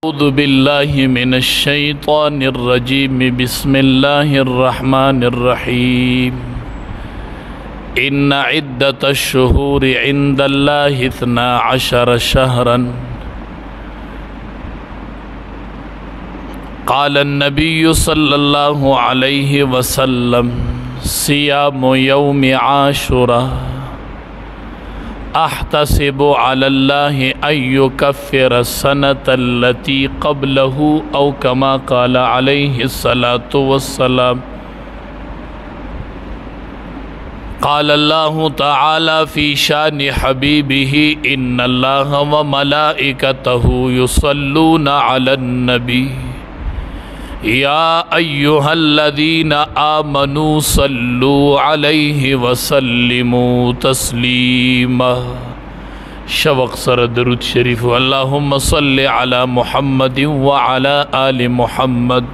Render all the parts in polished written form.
أعوذ بالله من الشيطان الرجيم بسم الله الرحمن الرحيم إن عدة الشهور عند الله 12 شهرا قال النبي صلى الله عليه وسلم صيام يوم عاشوراء أحتسب على الله أن يكفر السنة التي قبله أو كما قال عليه الصلاة والسلام قال الله تعالى في شان حبيبه إن الله وملائكته يصلون على النبي يا أيها الذين آمنوا صلوا عليه وسلموا تسليما شوق سر درود شریف اللهم صل على محمد وعلى آل محمد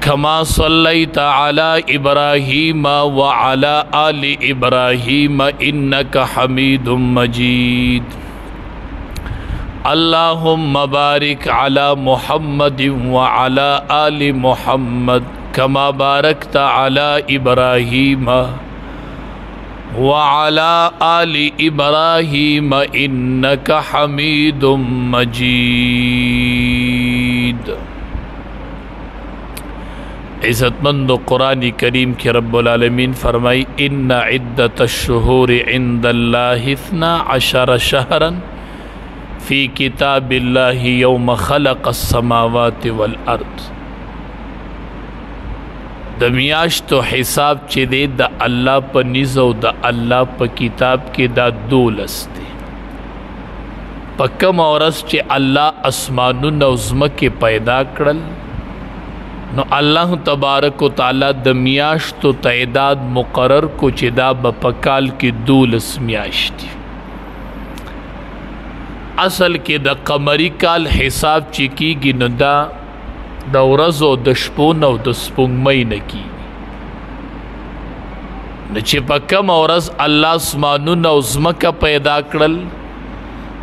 كما صليت على إبراهيم وعلى آل إبراهيم إنك حميد مجيد اللهم بارك على محمد وعلى آل محمد كما باركت على إبراهيم وعلى آل إبراهيم إنك حميد مجيد عزتمند قرآن کریم کے رب العالمین فرمائی ان عدت الشہور عند اللہ 12 شہرا فی کتاب اللہ یوم خلق السماوات والارض د میاشتو حساب چې دی د الله په نیز او د الله په کتاب کې دا 12 دی په کوم ورځ چې الله اسمانونه او ځمکې پیدا کړل نو الله تبارک و تعالی د میاشتو تعداد مقرر کو چې دا په کال کې 12 میاشتې اصل کې د قمری کال حساب چې کیږي نو دا د ورځو د شپو نه او د سپوږمۍ نه کیږي نو چې په کوم ورځ الله اسمانونه او ځمکه پیدا کړل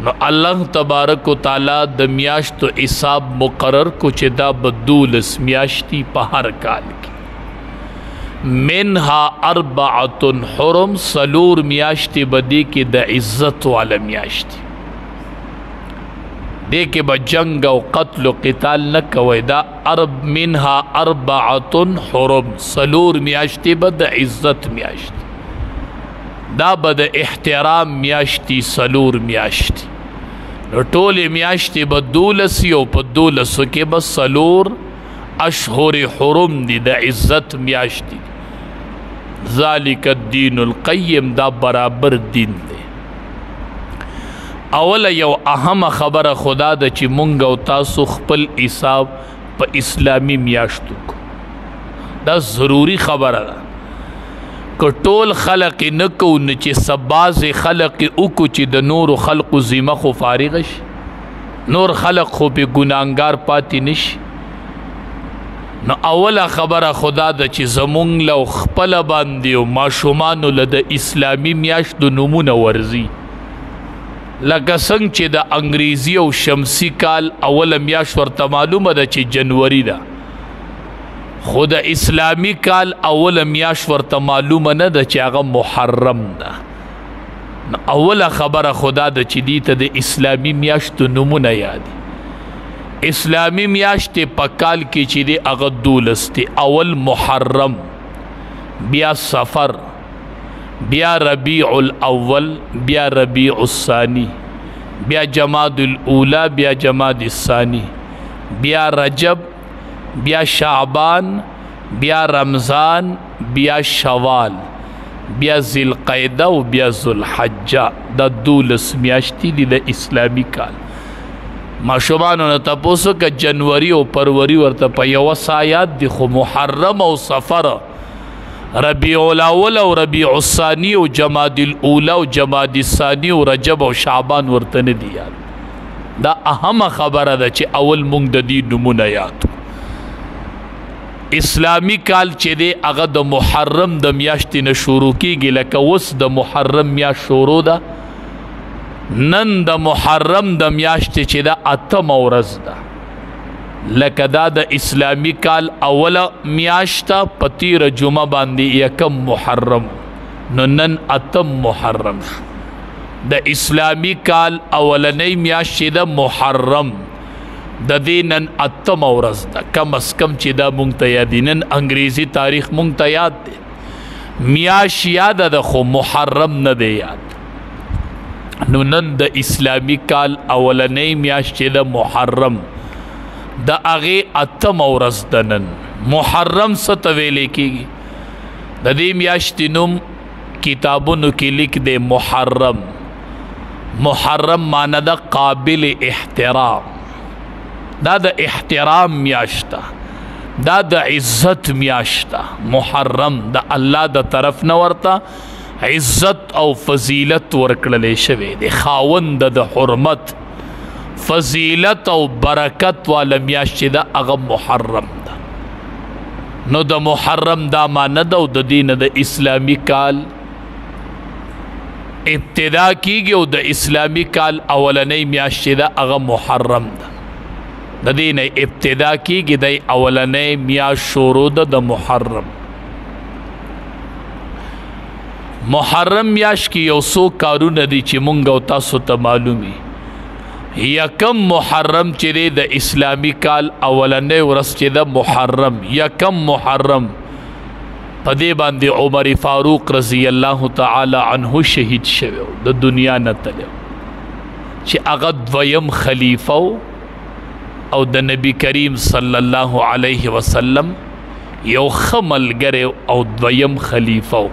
نو الله تبارک و تعالی د میاشتو حساب مقرر کو چې دا به 12 میاشتې په هر کال کې منها 4 حرم سلور میاشتې به دې کې د عزت والا میاشتې دې کې به جنگ او قتل و قتال نه کوي دا منها 4 حرم سلور میاشتې به د عزت میاشتې دا به د احترام میاشتې سلور میاشتې نو ټولې میاشتې به 12 او په 12 کې به سلور اشهر حرم دي د عزت میاشتې ذالک الدین القیم دا برابر دین دی اوله یو اهم خبره خدا د چې مونږ او تاسو خپل حساب په اسلامی میاشتو کو دا ضروری خبره ده که ټول خلق نه کو نه چې سباز خلق او کو چې د نور خلق ذمه خو فارغ شي نور خلق خو به ګناګار پاتې نشي نو اوله خبره خدا د چې زمونږ له خپل باندې او ماشومان له د اسلامی میاشتو نمونه ورزي لکه څنګه چې د انګریزي او شمسی کال اوله میاشت ورته معلومه ده چې جنوري ده خو د اسلامی کال اوله میاشت ورته معلومه نه ده چې هغه محرم ده اوله خبره خدا ده چې دې ته د اسلامی میاشتو نمونه یادي اسلامی میاشت په کال کې چې دی هغه 12 دی اول محرم بیا صفر بیا ربیع الاول بیا ربیع الثانی بیا جماد الاولی بیا جماد الثانی بیا رجب بیا شعبان بیا رمضان بیا شوال بیا ذوالقعده و بیا ذوالحجه دا 12 میاشتې دي د اسلامی کال ماشومانو نه تاسو که جنوري او فروری ورته په یو سایات دي خو محرم او صفر ربیع الاول او ربیع الثانی او جماد الاولی او جماد الثانی او رجب او شعبان ورته نه دي یاد دا اهم خبره ده چې اول مونږ د دې نمونه یاد اسلامی کال چې دی هغه د محرم د میاشتې نه شروع کیږي لکه اوس د محرم میاشت شروع ده نن د محرم د میاشتې چې دا 8 ورځ ده لکه دا د اسلامی کال اوله میاشته په تیره جمعه باندې 1 محرم نو نن 8 محرم شو د اسلامی کال اولنۍ میاشت چې د محرم د دې نن 8 ورځ ده کم از کم چې دا مونږ ته یاد نن انګریزي تاریخ مونږ ته یاد دی میاشت یاد ده خو محرم نه دی یاد نو نن د اسلامی کال اولنۍ میاشت چې د محرم د هغې 8 ورځ ده نن محرم څه ته ویلی کېږي د دې میاشتې نوم کتابونو کې لیک دی محرم معنی ده قابل احترام دا د احترام میاشت ده دا د عزت میاشت ده محرم د الله د طرف نه ورته عزت او فضیلت ورکړلی شوی دی خاوند د حرمت فضیلت او برکت والا میاشت چې ده هغه محرم ده نو د محرم دا معنی ده او د دې نه د اسلامي کال ابتدا کیږي او د اسلامی کال اولنۍ میاشت چې ده هغه محرم ده د دې نه ابتدا کیږي د اولنۍ میاشت شروع ده د محرم میاشت کې یو څو کارونه دي چې مونږ او تاسو ته معلومي 1 محرم چې دی د اسلامی کال اولنۍ ورځ چې ده محرم 1 محرم په دې باندې عمر فاروق رضی الله تعالی عنه شهید شوی د دنیا نه تللی چې هغه دویم خلیفه او د نبی کریم صلی الله علیه وسلم یو ښه ملګری او دویم خلیفه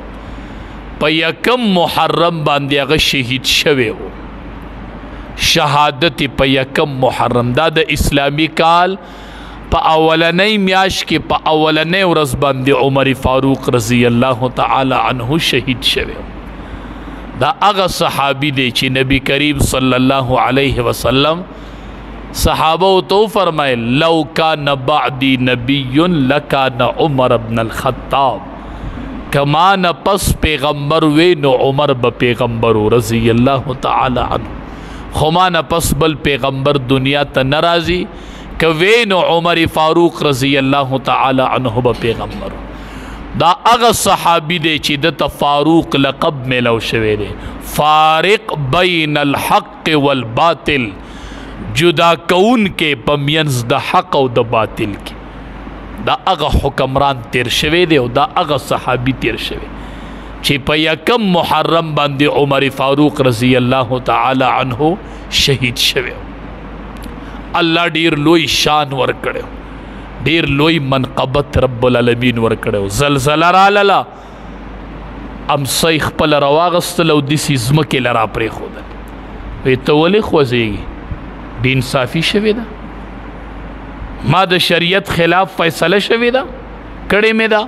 په 1 محرم باندې هغه شهید شوی و شهادت په 1 محرم دا د اسلامی کال په اولنۍ میاشت کې په اولنۍ ورځ باندې عمر فاروق رضی الله تعالی عنه شهید شوی دا هغه صحابي دی چې نبی کریم صلی الله علیه وسلم صحابه تو فرمایل لو کان بعدی نبی لکان عمر بن الخطاب کما نه پس پیغمبر وی نو عمر به پیغمبر رضی الله تعالی عنه خما نه پس بل پیغمبر دنیا ته ناراضي کوین عمر فاروق رضی الله تعالی عنه به پیغمبر دا هغه صحابي دی چې د فاروق لقب ملو شوی دی فارق بین الحق والباطل جدا کون کې پمینز د حق او د باطل کې دا هغه حکمران تیر شوی دی او دا هغه صحابي تیر شوی چې په 1 محرم باندې عمر فاروق رضی الله تعالی عنه شهید شوی الله ډیر لوی شان ورکړو ډیر لوی منقبت رب العالمین ورکړو زلزلہ رالاله امسی خپل رواغستل او دسی زمکې لرا پرې خودل وی ته ولې خوځېږي بې انصافي شوې ده ما د شریعت خلاف فیصله شوې ده کړې مې ده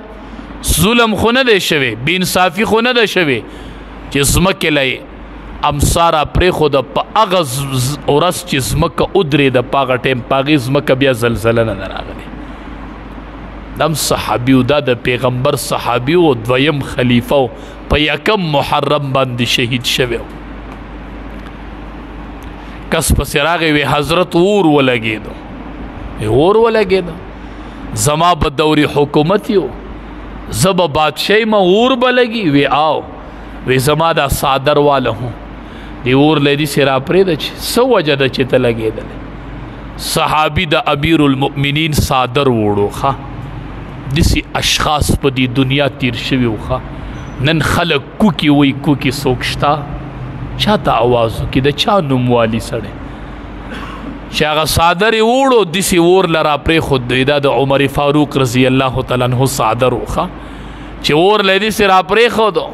ظلم خو نه دی شوی بې انصافي خو نه ده شوې چې زمکې لای امسارا پرې خود په هغه ورځ چې ځمکه ودرېده په هغه ټایم په هغې ځمکه بیا زلزله نه راغلې دم صحابي دا د پیغمبر صحابي و دویم خلیفه و په 1 محرم باندې شهید شوی و کس پسې راغی وی حضرت اور ولګېدو زما به دورې حکومت یو زه به بادشاهي ما اور به لګي وی آو وی زما دا صادر واله هوں دی اور لیدی سرا پرېده چې څه وجه ده چې ته لګېدلی صحابي د امیر المؤمنین صادر وړو ښه داسې اشخاص په دې دنیا تیر شوي و ښه نن خلک کوکي وایي کوکي څوک شته چا ته اواز وکړي د چا نوموالي سړی چې هغه صادر یې وړو داسې اور له را پرېښود دی دا د عمر فاروق رضی الله تعالی عنه صادر و ښه چې اور له یې داسې را پرېښودو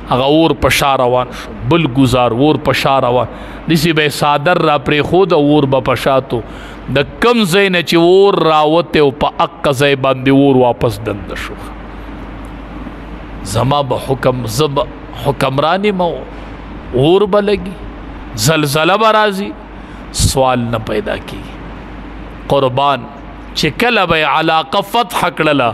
هغه اور په شا روان شو بل ګزار اور په شا روان داسې به یې صادر را پرېښود او اور به په شاتو د کم ځای نه چې اور راوتی او په هغه ځای باندې اور واپس دنده شو زما به زه به حکمران یم اور به لګي زلزله به راځي سوال نه پیدا کیږي قربان چې کله به علاقه فتح کړله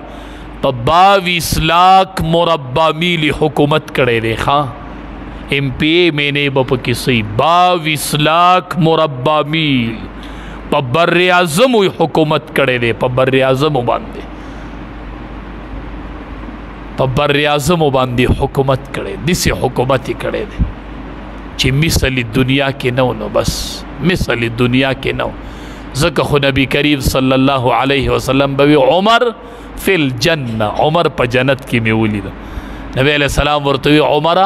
په 22 لاک مربع میل حکومت کړی دی ښه MP مینه به پکې صحیح 22 लाख مربع میل په بر اعظم حکومت کړی دی په بر اعظم باندې حکومت کړی داسې حکومت یې کړی دی چې مثل دنیا کې نه نو بس مثل دنیا کې نه ځکه خو نبی کریم صلی الله علیه وسلم به عمر فی الجنه عمر په جنت کې مې ولید نبی علیہ السلام ورته عمر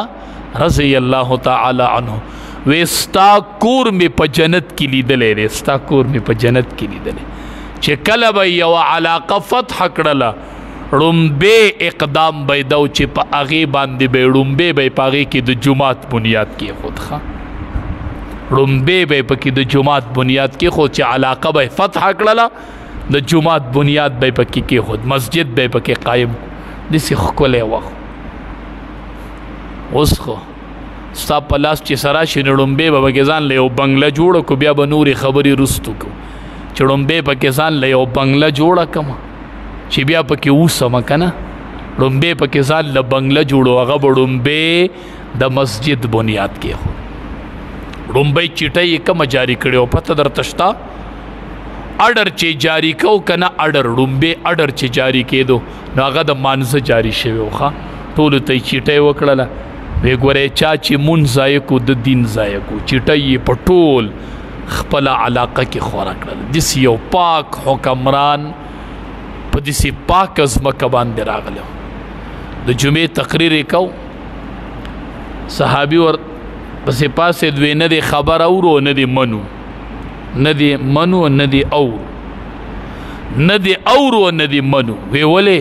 رضی الله تعالی عنه وستا کور می په جنت کې لیدلې ستا کور می په جنت کې لیدلې چې کله به یو علاقه فتح کړله رومبه اقدام به دو چې په هغې باندې به رومبه به په هغې کې د جومات بنیاد کېښود ښه رومبه به پکې د جومات بنیاد کېښود چې علاقه به فتح کړله د جومات بنیاد به پکې کېښود مسجد به پکې قایم داسې ښکلی وخت اوس خو ستا په لاس چې سره شي نو ړومبې به پکې ځان له یو بنګله جوړه کړو بیا به نورې خبرې رستو کړو چې ړومبې پکې ځان له یو بنګله جوړه کړم چې بیا پکې اوسم که نه ړومبې پکې ځان له بنګله جوړو هغه به ړومبې د مسجد بنیاد کېښود ړومبۍ چټۍ یې کومه جاري کړې وه پته درته شته اډر چې جاري کو که نه اډر ړومبې اډر چې جاري کېدو نو هغه د مانځه جاري شوی و ښه ټولو ته یې چټۍ وکړله وی ګورئ چا چې مونځ ضایع کو د دین ضایع کو چټۍ یې په ټول خپله علاقه کې خوره کړل داسې یو پاک حکمران په داسې پاکه ځمکه باندې راغلی د جمعې تقریر یې کو صحابي ور پسې پاسېد وی نه دی خبر اورو نه دی منو نه دی منو نه دی اورو نه دی اورو نه دی منو وی ولې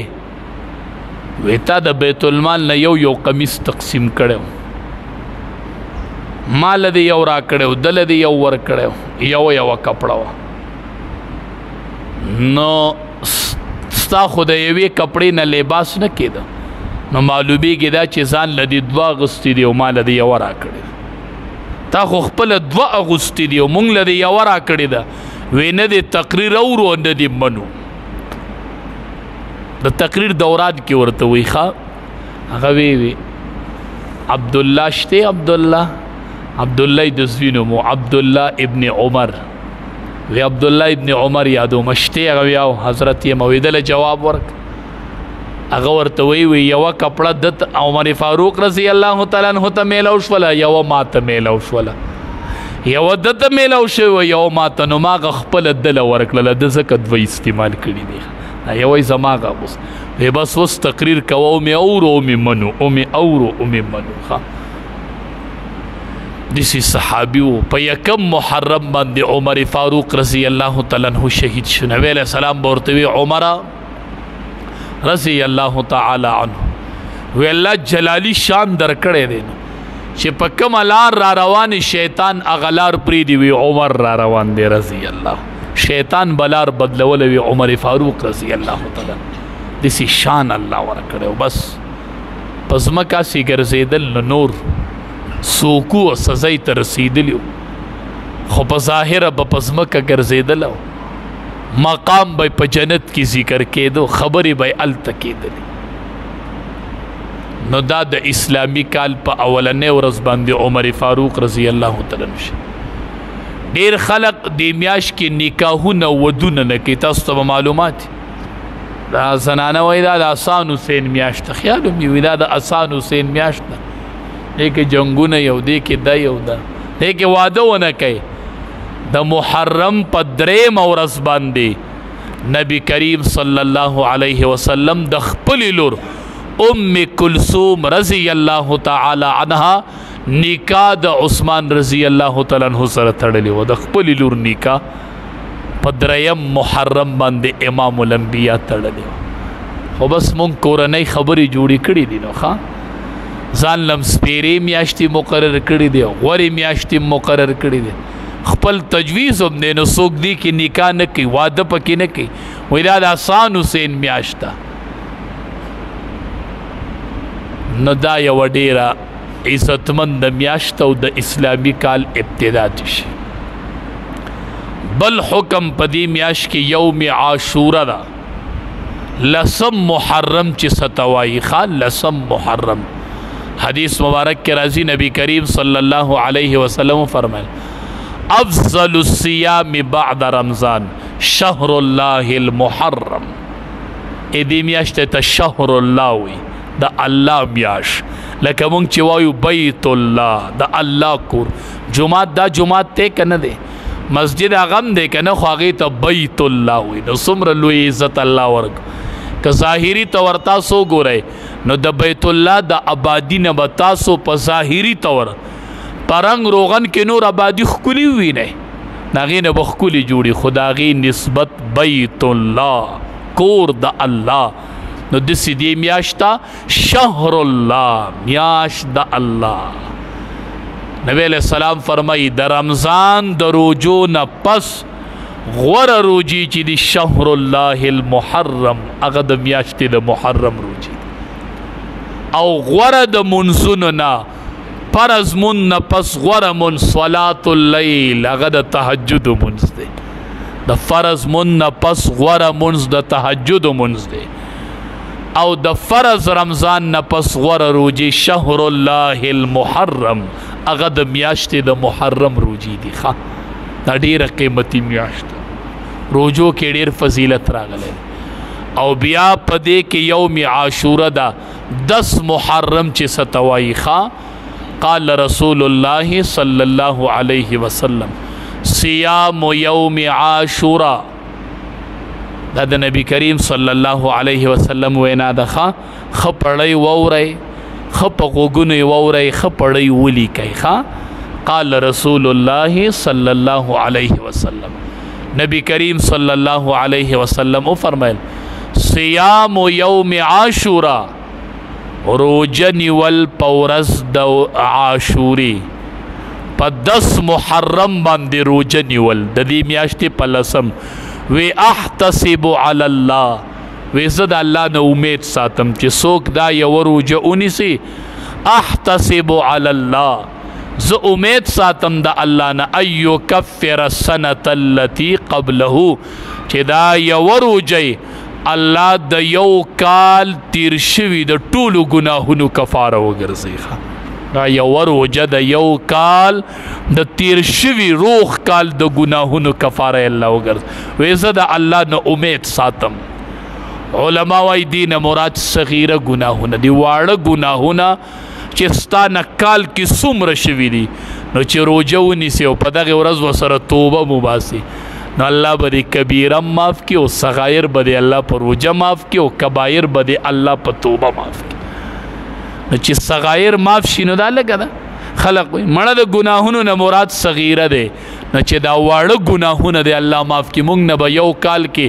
وی تا د بیت المال نه یو قمیص تقسیم کړی ما له دې یو را کړی دله دې یو ور کړی یوه کپړه وه نو ستا خو د یوې کپړې نه لباس نه کېده نو معلومیږي دا چې ځان له دې دوه اغوستي دي او ما له دې یوه را کړې ده تا خو خپله دوه اغوستي دي او مونږ له دې یوه را کړې ده وی نه دې تقریر اورو نه دې منو د تقریر دورات کې ورته وی ښه هغه وی عبدالله شته عبدالله د زوی نوم و عبدالله ابن عمر وی عبدالله ابن عمر یادوم شته هغه وی او حضرت یې مویدله جواب ورک هغه ورته وی یوه کپړه د عمر فاروق رضی الله تعالی عنه ته میلاو شوله یوه ما ته میلاو شوله یوه ده ته میلاو شوې یوه ما ته نو ما هغه خپله دله ورکړله ده ځکه دوه استعمال کړي دي یوه یې زما هغه اوس وی بس اوس تقریر کوه او مې اورو او مې منو او مې اورو او مې منو ښه داسې صحابي و په یکم محرم باندې عمر فاروق رضی الله تعالی عنه شهید شو نبی علیه السلام به ورته وی عمره رضی الله تعالی عنه وی الله جلالی شان درکړی دی نو چې په کومه لار را روان شیطان هغه لار پرېږدي وی عمر را روان دی رضی الله شیطان بلار بدلولی وی عمر فاروق رضی الله تعالی داسې شان الله ورکړی و بس په ځمکه هسې ګرځېدل نو نور سوکو او سزۍ ته رسېدلي خو په ظاهره به په ځمکه ګرځېدل مقام به په جنت کې ذکر کېدو خبرې به هلته کېدلې نو دا د اسلامي کال په اولنۍ ورځ باندې عمر فاروق رضی الله تعالی عنه ډېر خلق دې میاشت کې نکاحونه ودونه نه کوي تاسو ته به معلومات دا زنانه وایي دا د اسان حسین میاشت ده خیال مې وي دا د اسان حسین میاشت ده دې کې جنګونه یو دې کې دا یو ده دې کې واده ونه کوي د محرم په درېیمه ورځ باندې نبی کریم صلی الله علیه وسلم د خپلې لور ام کلثوم رضی الله تعالی عنها نکاح د عثمان رضی الله تعالی عنہ سره تړلی و د خپلې لور نکاح په درېیم محرم باندې امام الانبیا تړلی و خو بس مونږ کورنۍ خبرې جوړې کړې دي نو ښه ځان لم سپېرې میاشتې مقرر کړي دي غورې میاشتې مقرر کړي دي خپل تجویز هم دی نو څوک دی کې نکاح نه کوي واده پکې نه کوي وایي دا د حسن حسین میاشت ده نو دا یوه ډېره عزتمند میاشت او د اسلامي کال ابتدا دي شي بل حکم په دې میاشت کې یوم عاشوره ده لسم محرم چې ستوایي ښه لسم محرم حدیث مبارک کے راضی نبی کریم صلی اللہ علیہ وسلم فرمائے افضل الصیام بعد رمضان شهر الله المحرم. ادی میاشت ته شهر الله وی د الله میاش، لکه مونږ چې وایو بیت الله د الله کور. جمعات دا جمعات ته کنه دی، مسجد اغم دی کنه، خو هغې ته بیت الله وی. نو څومره لوی عزت الله ورک. که ظاهري طور تاسو ګورئ نو د بیت الله د آبادي نه به تاسو په ظاهري طور پرنګ روغن کې نور آبادي ښکلي ووینئ، د هغې نه به ښکلي جوړي، خو د هغې نسبت بیت الله کور د الله. نو داسې دې میاشت ته شهر الله میاشت د الله. نبی علیہ السلام فرمایي د رمضان د روجو نه پس غوره روجي چې د شهر الله المحرم، هغه د میاشتې د محرم روجي، او غوره د منځونو نه فرض مون نه پس غوره مون صلات اللیل، هغه د تهجد مونځ دی. د فرض مون نه پس غوره مونځ د تهجد مونځ دی، او د فرض رمضان نه پس غوره روجي شهر الله المحرم، هغه د میاشتې د محرم روجي دي. دا ډیره قیمتي میاشت، روجو کې ډیر فضیلت راغلی. او بیا په دې کې یوم عاشوره ده 10 محرم چې ستوایي. قال رسول الله صلی الله علیه وسلم صیام یوم عاشوره، دا د نبی کریم صلی الله علیه وسلم وینا ده. ښه پړی وورئ، ښه په غوږونو یې وورئ، ښه پړی ولیکئ. قال رسول الله صلی الله علیه وسلم، نبی کریم صلی الله علیه وسلم وفرمایل صیام یوم عاشوره، روجه نیول په ورځ د عاشوري، په 10 محرم باندې روجه نیول د دې میاشتې په 10م. وی احتسب علی الله، وی زه د الله نه امید ساتم چې څوک دا یوه روجه ونیسي. احتسب علی الله، زه امید ساتم د الله نه ان یکفر السنة التي قبله، چې دا یوه روجه الله د یو کال تیر شوي د ټولو ګناهونو کفاره وګرځي. دا یوه روجه د یو کال د تیر شوي روغ کال د ګناهونو کفاره الله وګرځي. وی زه د الله نه امید ساتم. علما وایي دې نه مراد صغیره ګناهونه دي، واړه ګناهونه چې ستا نه کال کې څومره شوي دي، نو چې روجه ونیسي او په دغې ورځ ورسره توبه مباسي، نو الله به دې کبیره معاف کړي، او صغایر به دې الله په روجه معاف کړي، او کبایر به دې الله په توبه معاف کړي. نو چې صغایر معاف شي نو دا لږه ده. خلق وایي مړه د ګناهونو نه مراد صغیره دی، نو چې دا واړه ګناهونه دی الله معاف کړي. موږ نه به یو کال کې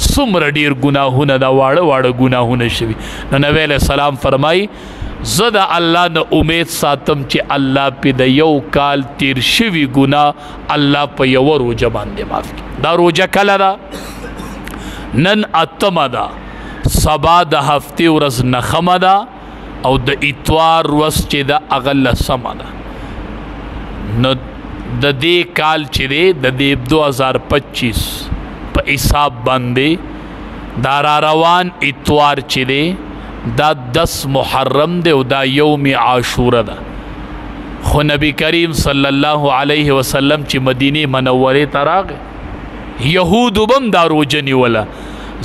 څومره ډېر ګناهونه دا واړه ګناهونه شوي. نو نبی علیه السلام فرمایي زه د الله نه امید ساتم چې الله پې د یو کال تیر شوي ګناه الله په یوه روجه باندې معاف کړي. دا روجه کله ده؟ نن 8مه ده، سبا د هفتې ورځ 9مه ده، او د اتوار ورځ چې ده هغه 10مه ده. نو د دې کال چې دی د دې 2025 په حساب باندې دا را روان اتوار چې دی دا 10 محرم دی او دا یوم عاشوره ده. خو نبی کریم صلی الله علیه وسلم چې مدینه منورې ته راغی، یهودو بم دا روجه نیوله،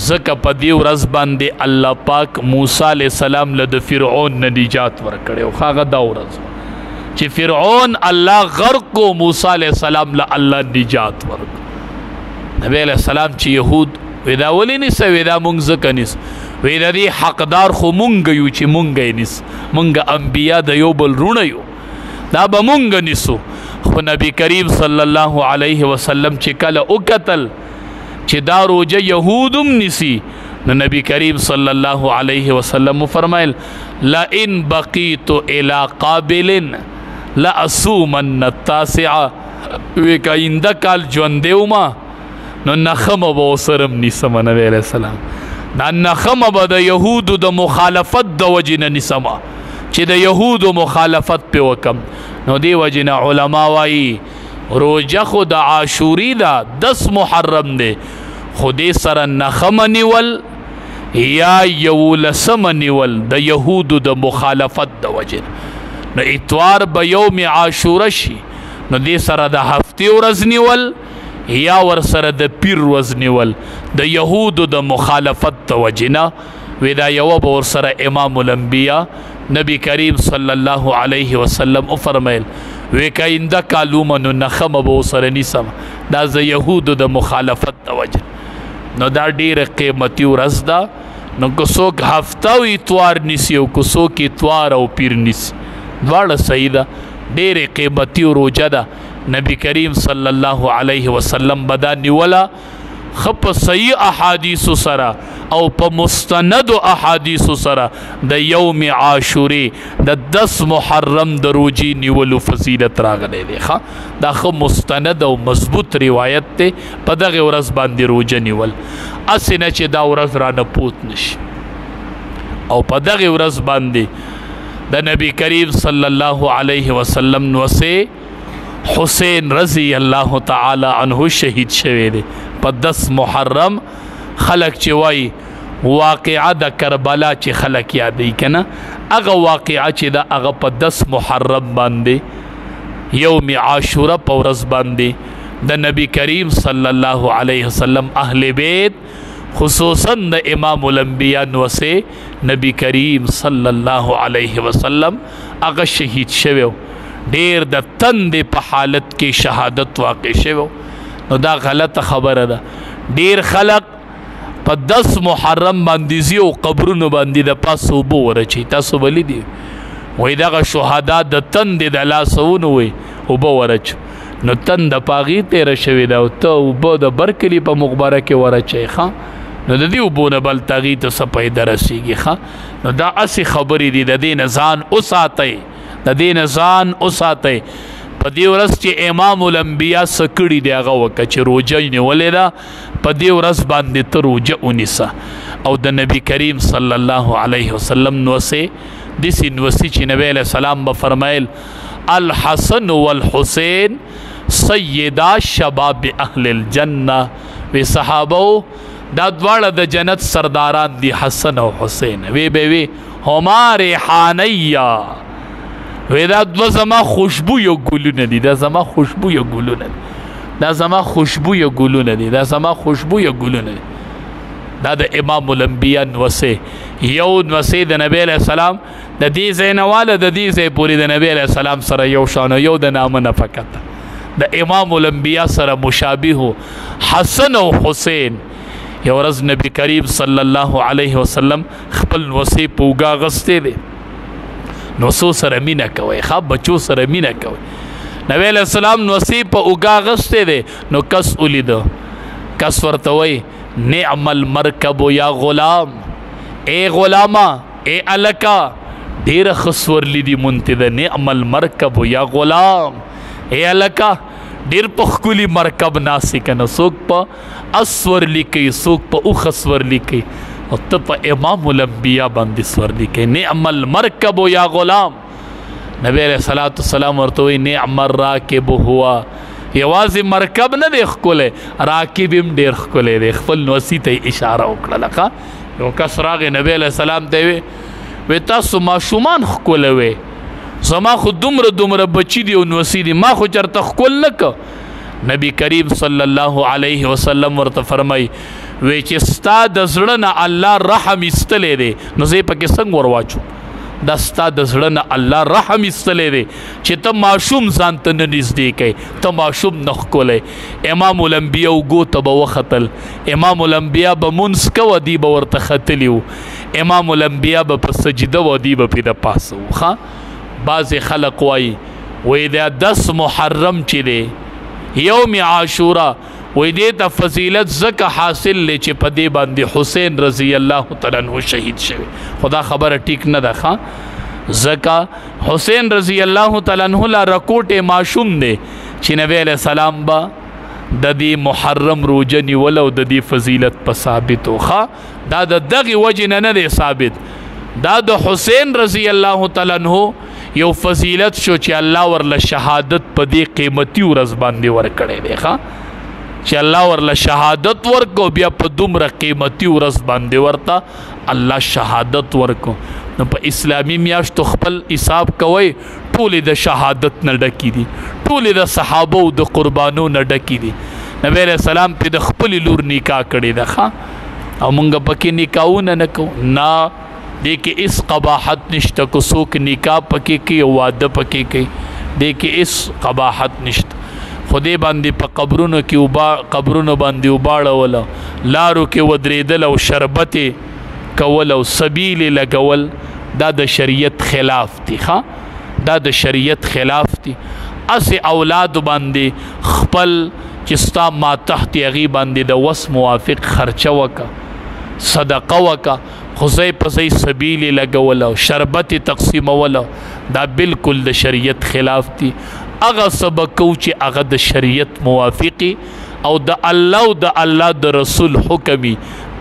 ځکه په دې ورځ باندې الله پاک موسی علیه السلام له د فرعون نه نجات ورکړی. او هغه دا ورځ چې فرعون الله غرق کو، موسی علیه السلام له الله نجات ورکړ. نبی علیه السلام چې یهود وی دا ولې نیسه؟ وی دا مونږ ځکه نیسو، وی د دې حقدار خو مونږ یو چې مونږ یې نیسو، مونږ انبیا د یو بل رونه یو، دا به مونږ نیسو. خو نبی کریم صلی الله علیه وسلم چې کله وکتل چې دا روجه یهودم نیسي، نو نبی کریم صلی الله علیه وسلم فرمایل لئن بقیت الی قابل لاصومن التاسعه، وی که آینده کال ژوندی ومه نو نخمه به ورسره نیسم. نبی علیه السلام دا نخمه به د یهودو د مخالفت د وجې نه نیسمه، چې د یهودو مخالفت پې وکم. نو دې وجې نه علما وایي روجه خو د عاشوري ده 10 محرم دی، خو دې سره نخمه نیول یا 11 نیول د یهودو د مخالفت د وجه نو اتوار به یوم عاشوره شي نو دې سره د هفتې ورځ نیول یا ور سره د پیر ورځ نیول د یهودو د مخالفت د وجه نه وی دا یوه به ور سره امام الانبیا نبی کریم صلی الله علیه وسلم فرمایل وی که آینده کال ومنو نخمه به ورسره نیسم دا د یهودو د مخالفت د وجه نو دا ډیره قیمتي ورځ ده نو که څوک هفته او اتوار نیسي او که څوک اتوار او پیر نیسي دواړه صحیح ده ډیرې قیمتي روژه ده نبی کریم صلی الله علیه وسلم به دا نیوله ښه په صحیح احادیثو سره او په مستندو احادیثو سره د یوم عاشورې د 10 محرم د روژې نیولو فضیلت راغلی دی ښه دا ښه مستند او مضبوط روایت دی په دغې ورځ باندې روژه نیول هسې نه چې دا ورځ رانه پوت نشي او په دغې ورځ باندې د نبی کریم صلی الله علیه وسلم نوسې حسین رضی الله تعالی عنه شهید شوی دی په 10 محرم خلق چې وای واقعه د کربلا چې خلق یادوي که نه هغه واقعه چې ده هغه په 10 محرم باندې یوم عاشوره په ورځ باندې د نبی کریم صلی الله علیه وسلم اهل بیت خصوصا د امام الانبیا نوسې نبی کریم صلی الله علیه وسلم هغه شهید شوی ډیر د تندې په حالت کې شهادت واقع شوی نو دا غلطه خبره ده ډیر خلق په 10 محرم باندې ځي او قبرونو باندې د پاسه اوبه ورچي تاسو به لیدي وایي دغه شهدا د تندې د لاسه ونیوئ اوبه ورچو نو تنده په هغې تېره شوې ده او ته اوبه د برکلي په مقبره کې ورچئ ښه نو د دې اوبو نه بل ته هغې ته څه پیدا رسېږي ښه نو دا هسې خبرې دي د دې نه ځان وساتئ د دې نه ځان وساتئ په دې ورځ چې امام الانبیا څه کړي دی هغه وکړه چې روژه یې نیولې ده په دې ورځ باندې ته روژه ونیسه او د نبی کریم صلی الله علیه وسلم نوسې داسې نوسي چې نبی علیه السلام به فرمایل الحسن والحسین سیدا شباب اهل الجنه وی صحابو دا دواړه د جنت سرداران دي حسن او حسین وی به وی هما ریحانیه وی دا دو زما خوشبویه ګلونه دي دا زما خوشبویه ګلونه دي دا زما خوشبویه ګلونه دي دا زما خوشبویه ګلونه دي دا د امام الانبیا نوسې یو نوسې د نبی علیه السلام د دې ځای نه واله د دې ځای پورې د نبی علیه السلام سره یو شان یو د نامه نه فقط د امام الانبیا سره مشابه حسن او حسین یو ورځ نبی کریم صلی الله علیه وسلم خپل نوسې په اوږه اغوستی دی نوسو سره مینه کوئ ښه بچو سره مینه کوئ نبی علیه السلام نوسې په اوږه اغوستی دی نو کس ولیده کس ورته وایي نعم المرکب یا غلام اے غلاما اے الکا ډیر خسورلی دی مونته ده نعم المرکب یا غلام اے الکا ډیر پخکولی مرکب ناسی کنه څوک په اسور لیکي څوک په اوخ سور لیکي او ته په امام الانبیا باندې سور لیکي نعم المرکب یا غلام نبی علیہ الصلوۃ والسلام ورته وی نعم الراکب هوا یوازې مرکب نه دی ښکلی راکب هم ډېر ښکلی دی خپل نوسي ته یې اشاره وکړه لکه یو کس راغی نبی علیه السلام ته یې وی تاسو ماشومان ښکلوئ زما خو دومره بچي دي او نوسي دي ما خو چېرته ښکل نه که نبی کریم صلی الله علیه وسلم ورته فرمایي وی چې ستا د زړه نه الله رحم ایستلی دی نو زه یې پکې څنګه ور واچوم دا ستا د زړه نه الله رحم ایستلی دی چې ته ماشوم ځان ته نه نږدې کوې ته ماشوم نه ښکلی امام الانبیا اوږو ته به وختل امام الانبیا به مونځ کوه دی به ورته ختلي وو امام الانبیا به په سجده و دی به پې د پاسه وو ښه بعضې خلق وایي وایي دا 10 محرم چې دی یوم عاشوره وایي دې ته فضیلت ځکه حاصل دی چې په دې باندې حسین رضی الله تعالی عنه شهید شوی خدا خبره ټیک نه ده ښه ځکه حسین رضی الله تعالی عنه لا رکوټې ماشوم دی چې نبی علیه السلام به د دې محرم روژه نیوله او د دې فضیلت په ثابت و ښه دا د دغې وجې نه دی ثابت دا د حسین رضی الله تعالی عنه یو فضیلت شو چې الله ورله شهادت په دې قیمتي ورځ باندې ورکړی دی ښه چې الله ورله شهادت ورکو بیا په دومره قیمتي ورځ باندې ورته الله شهادت ورکو. نو په اسلامي میاشتو خپل حساب کوئ، ټولې د شهادت نه ډکې دي، ټولې د صحابو د قربانو نه ډکې دي. نبی علیہ السلام پې د خپلې لور نکاح کړې ده ښه، او مونږ پکې نکاحونه نه کوو نه، دې کې هېڅ قباحت نشته. که څوک نکاح پکې کوي او واده پکې کوي، دې کې هېڅ قباحت نشته. خدای باندې په قبرونو باندې وباړول، لارو کې ودرېدل او شربت کول او سبیل لګول، دا د شریعت خلاف دي ښه، دا د شریعت خلاف دي. اسې اولاد باندې خپل چې ستا ما تحت هغې باندې د وس موافق خرچه وکړه، صدقه وکړه، خو ځای په ځای سبیل لګول او شربت تقسیمول، دا بالکل د شریعت خلاف دي. هغه سبق کو چې هغه د شریعت موافقي او د الله او د الله د رسول حکمي،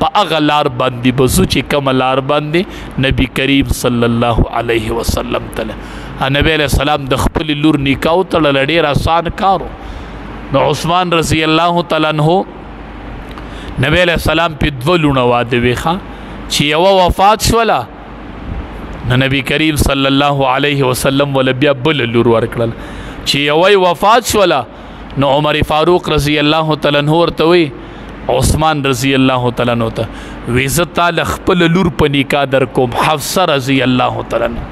په هغه لار باندې بزو چې کومه لار باندې نبی کریم صلی الله علیه وسلم تله. نبی علیہ السلام د خپل لور نکاح تړل ډېر آسان کارو. نو عثمان رضی الله تعالی عنہ نبی علیہ السلام په دوه لونه واده ویخه چې یوه وفات شوله، نو نبی کریم صلی الله علیه وسلم ول بیا بل لور ورکړل. چې یوه وفات شوله، نو عمر فاروق رضی الله تعالی عنہ ورته وی، عثمان رضی الله تعالی عنہ ته وی زه تاله خپل لور په نکاح در کوم، حفصه رضی الله تعالی عنہ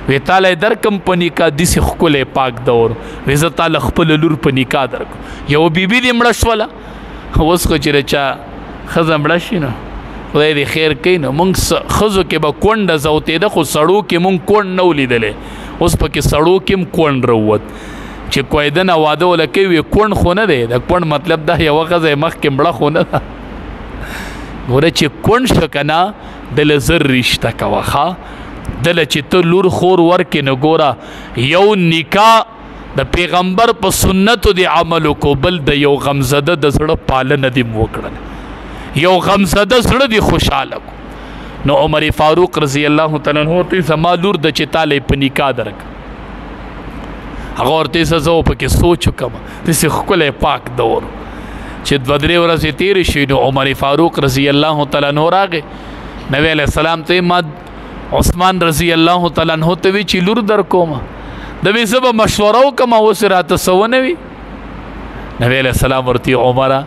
وی تاله در کوم په نکاح، داسې ښکلی پاک دور، وی زه تاله خپل لور په نکاح در کوم. یو بیبي دې مړه شوله، اوس خو چې چا ښځه مړه شي نو خدای دې خیر کوي. نو موږ ښځو کې به کونډه زوتېده، خو سړو کې موږ کونډ نه ولیدلی. اوس پکې سړو کې هم کونډ راووت چې کویده نه واده وله کوي، کونډ خو نه دی. د کونډ مطلب دا یوه ښځه یې مخکې مړه خو نه ده. ګوره چې کونډ شه که نه، دله زر رشته کوه ښه، دله چې ته لور خور ورکې نو ګوره یو نکاح د پیغمبر په سنتو دې عمل وکړو، بل د یو غمزده د زړه پالنه دې م وکړله، یو غمزده زړه دې خوشحاله کړو. نو عمر فاروق رضی الله تعالی عنہ ته زما لور د چې تاله په نکاح درک، هغه ورته څه زه پکې سوچ وکړم، داسې ښکلی پاک دور. چې دوه درې ورځې تېرې شوې، نو عمر فاروق رضی الله تعالی عنہ راغی نبی علیہ السلام ته، ما عثمان رضی الله تعالی عنہ ته وی چې لور در کوم، د وی زه به مشوره وکړم، اوس راته څه ونه وي. نبی علیہ السلام ورته عمره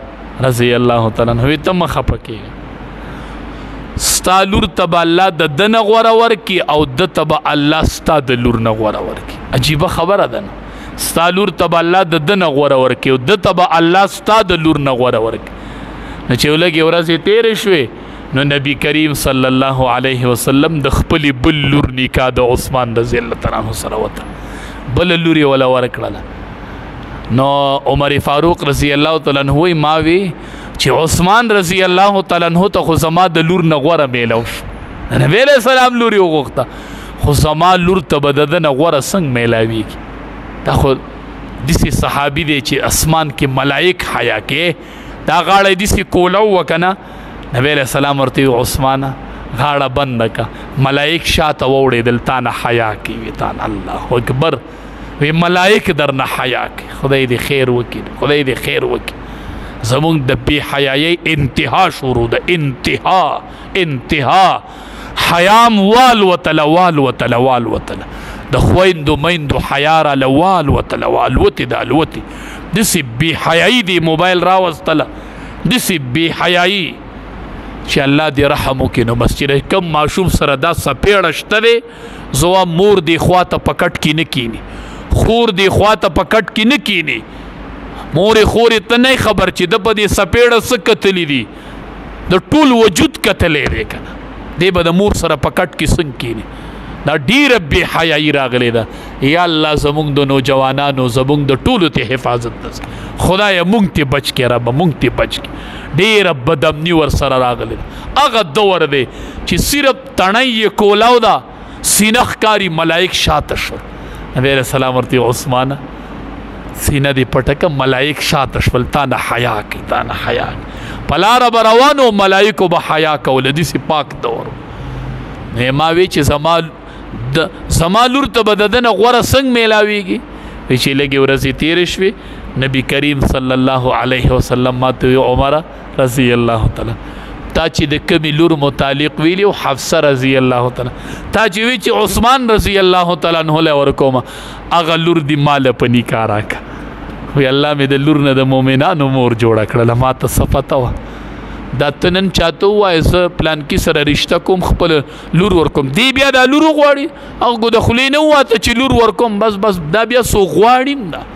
رضی الله تعالی عنہ وی ته مه خفه کېږه، ستا لور ته به الله د ده نه غوره ورکړي او ده ته به الله ستا د لور نه غوره ورکړي. عجیبه خبره ده نه، ستا لور ته به الله د ده نه غوره ورکړي او ده ته به الله ستا د لور نه غوره ورکړي. نو چې لږې ورځې تېرې شوې، نو نبی کریم صلی الله علیه وسلم د خپلې بل لور نکاح د عثمان رضی الله تعالی عنہ سره وته، بله لور یې وله ورکړله. نو عمر فاروق رضی الله تعالی عنہ وایي ما وی چې عثمان رضی الله تعالی عنہ ته خو زما د لور نه غوره میلو شو، نبی علیہ السلام لور یې وغوښته، خو زما لور ته به د ده نه غوره څنګه میلاویږي؟ دا خو داسې صحابي دی چې اسمان کې ملایک حیا کې، دا غاړه یې داسې کوله وه که نه. نبی علیہ السلام ورته وی عثمانه غاړه بنده که، ملایک شاته واوړېدل، تا نه حیا کوي، تا نه الله اکبر وی ملایک در نه حیا کوي. خدای دې خیر وکړي، خدای دې خیر وکړي. زمونږ د بې حیایۍ انتها شروع ده، انتها حیام والوتله د خویندو میندو حیا راله والوتله والوتې د الوتې، داسې بې حیایي دې موبایل راوستله، داسې بې حیایي چې الله دې رحم وکړي. نو بس چې کم ماشوم سره دا څپېړه شته دی، زه وایم مور دې خوا ته په کټ کې نه کیني، خور دې خوا ته په کټ کې نه کیني. مورې خورې ته نه خبر چې ده په دې څپېړه څه کتلي دي، د ټول وجود کتلی دی که نه، دی به د مور سره په کټ کې څنګه کیني. دا ډیره بې حیایي راغلی ده. یا الله زمونږ د نوجوانانو زمونږ د ټولو ته حفاظت ده، خدایه مونږ ته بچ کړې، ربه مونږ ته بچ کړې. ډیره بدامني ورسره راغلی ده. هغه دور دی چې صرف تڼۍ یې کولاو ده، سینه ښکاري، ملایک شاته شول. نبی علیہ السلام ورته عثمانه سینه دې پټه که، ملایک شاته شول، تا نه حیا کوي، تا نه حیا کوي. په لاره به روانو ملایکو به حیا کوله، داسې پاک دور. ما وی چې زما لور ته به د ده نه غوره څنګه میلاویږي؟ وی چې لږې ورځې تېرې شوې، نبی کریم صلی الله علیه وسلم ماته وی عمر رضی الله تعالی تا چې د کمی لور متعلق ویلی او حفصه رضی الله تعالی تا چې وی چې عثمان رضی الله تعالی عنہ له ورکوم اغه لور دی مال په نکاح راک وی الله مې د لور نه د مؤمنانو مور جوړ کړل ما ته صفته وا دا تنن چاته وای ز پلان کې سره رشتہ کوم خپل لور ورکوم دی بیا دا لور غواړي هغه د خلینو واته چې لور ورکوم بس دا بیا سو غواړي نه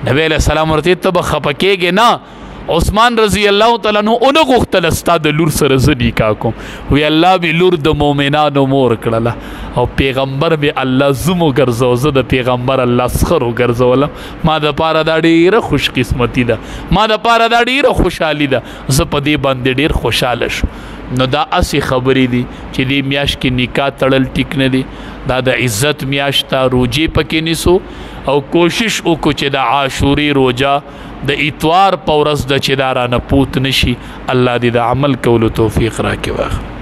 نبی علیہ السلام ورته ته خپکیږي نه عثمان رضی الله تعالی عنہ اون غختل استاد لور سره زدی کا کوم وی الله به لور د مؤمنانو مور کړله او پیغمبر به الله زمو ګرځو زه د پیغمبر الله سخرو ګرځولم ما د پاره دا ډیره خوش قسمتی ده ما د پاره دا ډیره خوشحالي ده زه په دې باندې ډیر خوشاله شم نو دا اسی خبرې دي چې دې میاش کې نکاح تړل ټیک نه دي دا د عزت میاش تا روجي پکې نیسو او کوشش وکړو چې د عاشوري روجا د اتوار پورس د چې دا رانه پوت نشي الله دې د عمل کولو توفیق راکړي واخ